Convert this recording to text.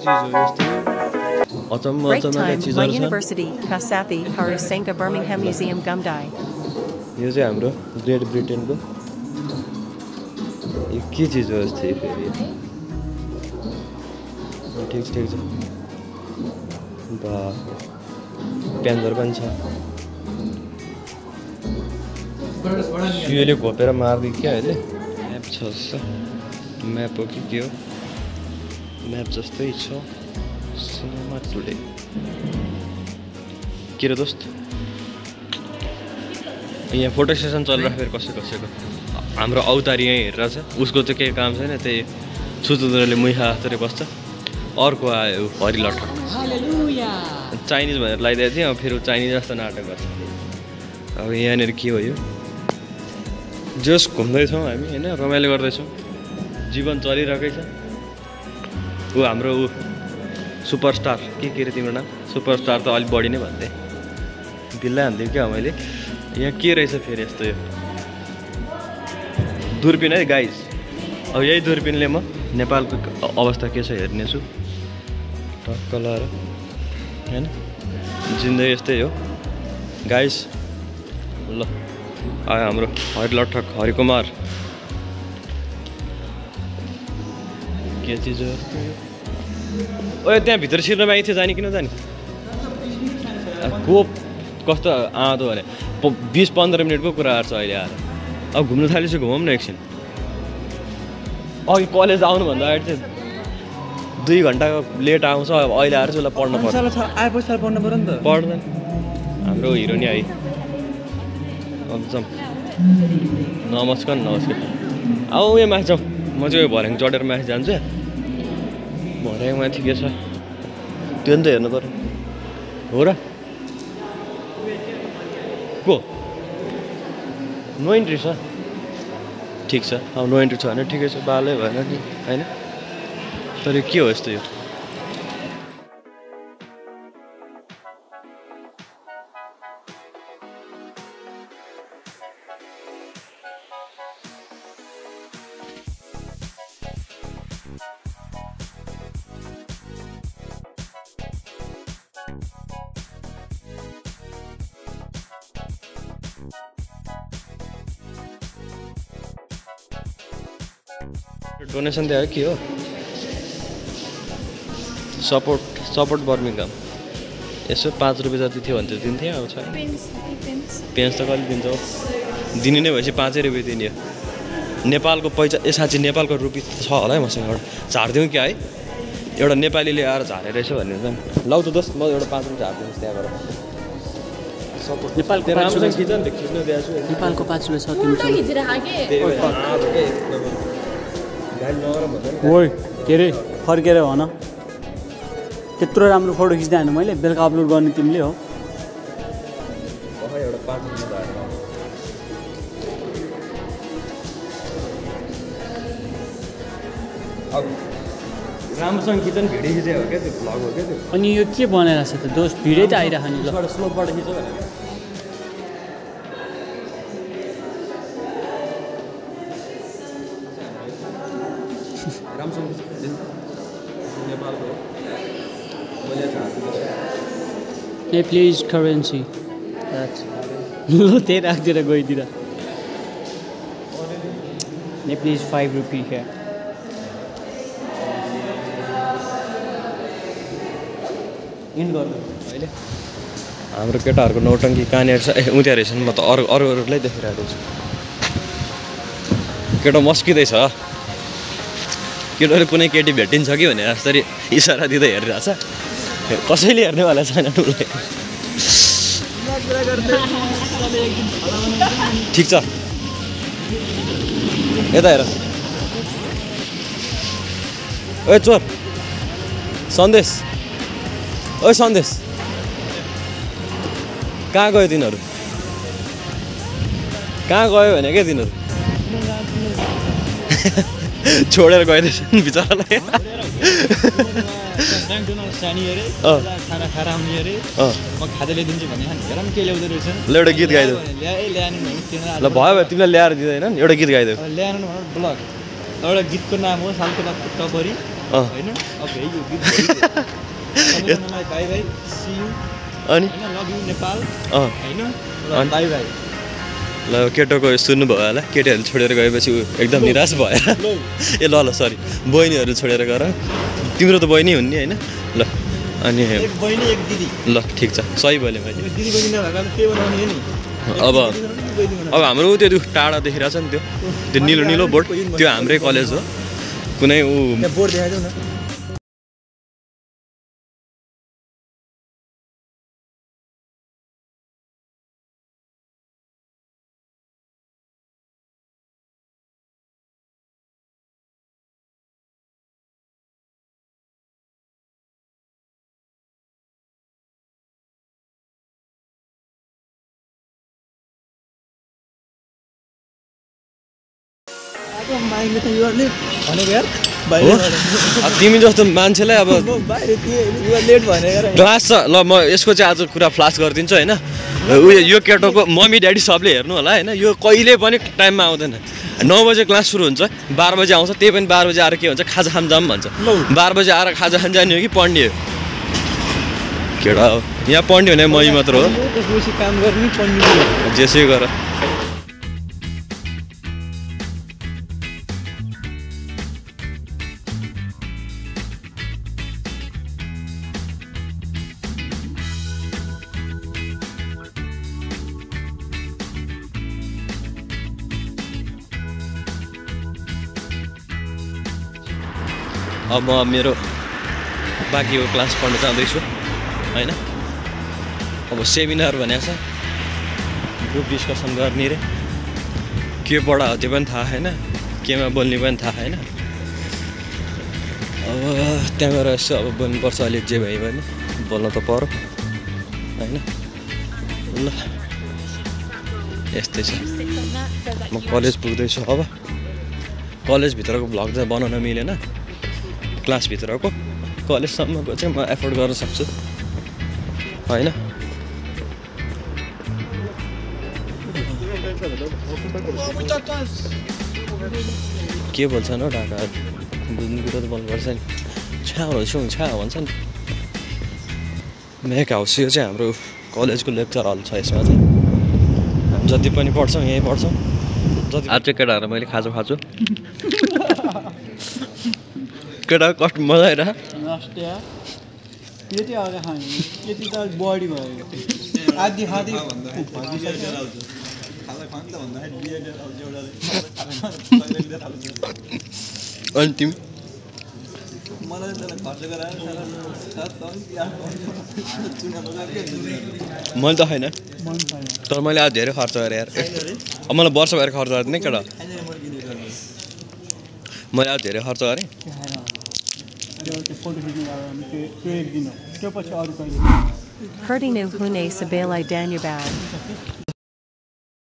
Break time, my university, Kasathi, Harusenga Birmingham Museum Gumdai. यो चाहिँ हाम्रो ग्रेट ब्रिटेनको यो के चिज हो जस्तै फेरि ठिक छ बा पेन्जर पनि छ यसले घोपेर मार्दै क्या अहिले म्याप छ जस्तो म्याप हो कि के हो म्याप जस्तै छ सिनेमा टुडे के रे दोस्त यहाँ फोटो सेसन चलिरहेको फेरि कसैको हाम्रो औतारी यहीँ हेरेर छ उसको चाहिँ केही काम छैन त्यही छुचुदुरले मुहा हातरी बस्छ अर्को आयो हरिलट्ठक चाइनिज भनेर लगाइदिएको थिएँ अब फेरि चाइनिज जस्तो नाटक गर्छ अब यहाँनिर के हो यो जस घुम्दैछौँ हामी होइन रमाइलो गर्दैछौँ जीवन चलिरहेकै छ ऊ हाम्रो ऊ सुपरस्टार के रे तिम्रो नाम सुपरस्टार त अलिक बढी नै भन्थे बिल्ला हान्थ्यो क्या मैले यहाँ के रहेछ फेरि यस्तो यो दूरबीन है गाइस अब यही दूरबीनले म नेपालको अवस्था के छ हेर्नेछु टक्क लाएर होइन जिन्दगी यस्तै हो गाइस ल आयो हाम्रो हरिलट्ठक हरिकुमार के चिज हो ओ त्यहाँ भित्र छिर्न मागि थियो जाने कि नजाने को कस्तो आँदो भने 20-15 मिनटको कुराहरू छ अहिले आएर अब घुम्नु थालेपछि घुमौँ न एकछिन अघि कलेज आउनुभन्दा अगाडि चाहिँ 2 घन्टा लेट आउँछ अब अहिले आएर चाहिँ उसलाई पढ्नु पर्छ आएपछि पढ्नु पर्यो नि त पढ्दैन हाम्रो हिरो नि आइ अब जाउँ नमस्कार आऊ यहाँ माथि जाउँ म चाहिँ भर्याङ चढेर माथि जान्छु भर्याङ माथि के छ त्यो नि त हेर्नु पर्यो हो र को नो इन्ट्री छ ठिक छ अब नो इन्ट्री छ भने ठिकै छ बालै भएन नि होइन तर के हो यस्तो यो डोनेसन दियो के हो सपोर्ट बर्मिङहाम यसो 5 रुपियाँ जति थियो भने त दिन्थेँ अब छैन पेन्स त कहिले दिन्छ दिने नै भएपछि 5 रुपियाँ दिने नेपालको पैसा साँच्ची नेपालको रुपियाँ छ होला है मसँग एउटा झारिदिउँ क्या है एउटा नेपालीले आएर झारे रहेछ भन्ने चाहिँ लौ त दोस्त म एउटा 5 रुपियाँ झारिदिनुहोस् त्यहाँबाट सपोर्ट नेपालको नेपालको 5 रुपियाँ छ ओइ के अरे फर्केर भन त्यत्रो राम्रो फोटो खिच्दै हाल्नु मैले बेलुका अपलोड गर्ने तिमीले हो राम्रोसँग खिच्न भिडियो खिचेको हो क्या त्यो भ्लग हो क्या त्यो अनि यो के बनाइरहेको छ त दोस्त भिडियो त आइरहेको नि ल स्लोपबाट खिच्यो भने Hey, please currency. That's lo te rakdera goidira. Hey, please 5 rupee here. In गर्नु अहिले हाम्रो केटाहरूको नौटङ्की कहाँनिर छ उता रहेछ नि म त अरूलाई देखिरहेको छु केटा मस्किँदैछ केटाले कुनै केटी भेटिन्छ कि भनेर जसरी इसारा दिँदै हेरिरहेछ कसैले हेर्नेवाला छैन उसलाई ठिक छ यता हेर ओए चोर सन्देश ओए सन्देश कहाँ गयो तिनीहरू कहाँ गयो भने के तिनीहरू छोडेर गइदिएछन् बिचरालाई ल एउटा गीत गाइदेऊ ल भयो भयो तिमीलाई ल्याएर दिँदैन एउटा गीत गाइदेऊ एउटा गीतको नाम हो सालको टपरी होइन अब है यो गीत सबैजनालाई बाई बाई सी यू अनि हैन लभ यू नेपाल हैन अनि बाई बाई ल केटोको सुन्नुभयो होला केटीहरू छोडेर गएपछि ऊ एकदम निराश भएर ए ल सरी बहिनीहरू छोडेर गएर तिम्रो त बहिनी हुन् नि होइन ल अनि एक बहिनी एक दिदी ल ठिक छ सही बोलेँ मैले दिदी बहिनी नभएको के बनाउने हो नि अब हाम्रो त्यो टाढा देखिरहेको छ नि त्यो निलो निलो बोर्ड त्यो हाम्रै कलेज हो कुनै ऊ बोर्ड देखाइदेऊ न बाइकले त युवाले भनेको यार हो अब तिमी जस्तो मान्छेलाई अब बाहिर युवा लेट भनेको क्लास छ ल म यसको चाहिँ आज कुरा फ्लास गरिदिन्छु होइन उयो यो केटोको मम्मी ड्याडी सबले हेर्नु होला होइन यो कहिले पनि टाइममा आउँदैन 9 बजे क्लास सुरु हुन्छ 12 बजे आउँछ त्यही पनि 12 बजे आएर के भन्छ खाजा खान जाऊँ भन्छ 12 बजे आएर खाजा खान जाने हो कि पढ्ने हो केटा हो यहाँ पढ्ने भने मै मात्र हो काम गर्ने पढ्ने जेसै गर अब म मेरो बाँकीको क्लास पढ्न जाँदैछु होइन अब सेमिनार भनेको छ ग्रुप डिस्कसन गर्ने रे के पढायो त्यो पनि थाहा छैन केमा बोल्ने पनि थाहा छैन अब त्यहाँ गएर यसो अब बोल्नुपर्छ अलिक जे भयो भने बोल्न त पर्यो होइन ल यस्तै छ म कलेज पुग्दैछु अब कलेजभित्रको भ्लग चाहिँ बनाउन मिलेन क्लासभित्रको कलेजसम्मको चाहिँ म एफोर्ड गर्न सक्छु होइन के भन्छन् हौ ढाका बुझ्ने कुरो त बोल्नुपर्छ नि छ्याउ छ्या भन्छ नि मेक हाउस यो चाहिँ हाम्रो कलेजको लेक्चर हल छ यसमा चाहिँ हामी जति पनि पढ्छौँ यहीँ पढ्छौँ जति आज चाहिँ केटाहरू मैले खाजा खाछु केटा कस्ट मजा आइरह यति आएर खाने यति त बडी भयो आधी खाँदै अनि तिमी मलाई खर्च गराएर मैले त छैन तर मैले आज धेरै खर्च गरेँ यार अब मलाई वर्ष भएर खर्च गरेँ नि केटा मैले आज धेरै खर्च गरेँ Herdinu hune sabelai danubad.